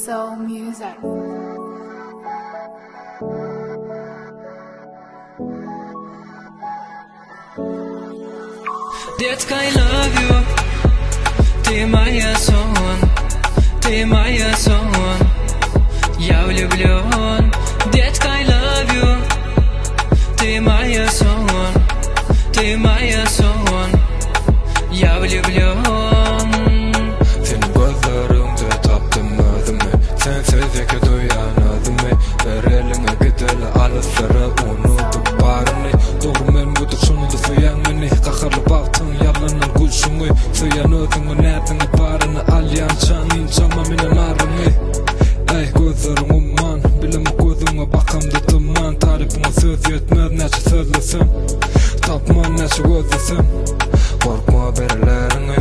Soul Music. Детка, I love you. Ты моя сон, ты моя сон. Я влюблен. Детка, I love you. Ты моя сон, ты моя сон. Я влюблен. Senin gözlerinde taptım özümü. Sensiz duyanmadım. Ver eline gideli alısları unutup barını. Doğru men budur sonunda suyan beni. Kakarlı baktın yalanın gülsünü. Suyan özünü nereden barını. Alyan çanin çama minen arını. Ey gözlerim umman. Bilem gözüme bakamda duman. Tarifine söz yetmez neçe sözlesem. Tapman neçe gözlesem. Korkma berilerini.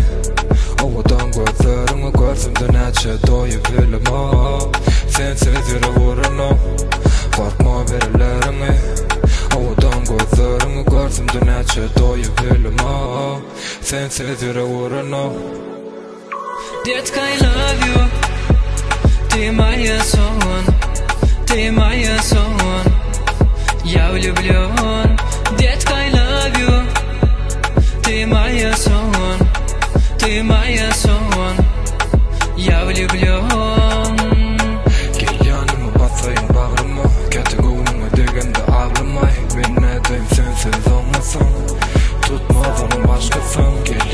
Ovadan gözlerini görsümde neçe doyubilem o. Sensiz yere vurun. Korkma berilerini. Ovadan gözlerini görsümde neçe doyubilem o. Sensiz yere vurun. Детка, I love you. Ты моя сон, ты моя сон. Я влюблен. Детка, I love you. Ты моя сон, ты моя сон. Я влюблен. Gel yanıma basayım bağrıma. Kötü gönlüme degende ağlamay. Ben nedeyim sensiz olmasam. Tutmaz onu başkasın. Gel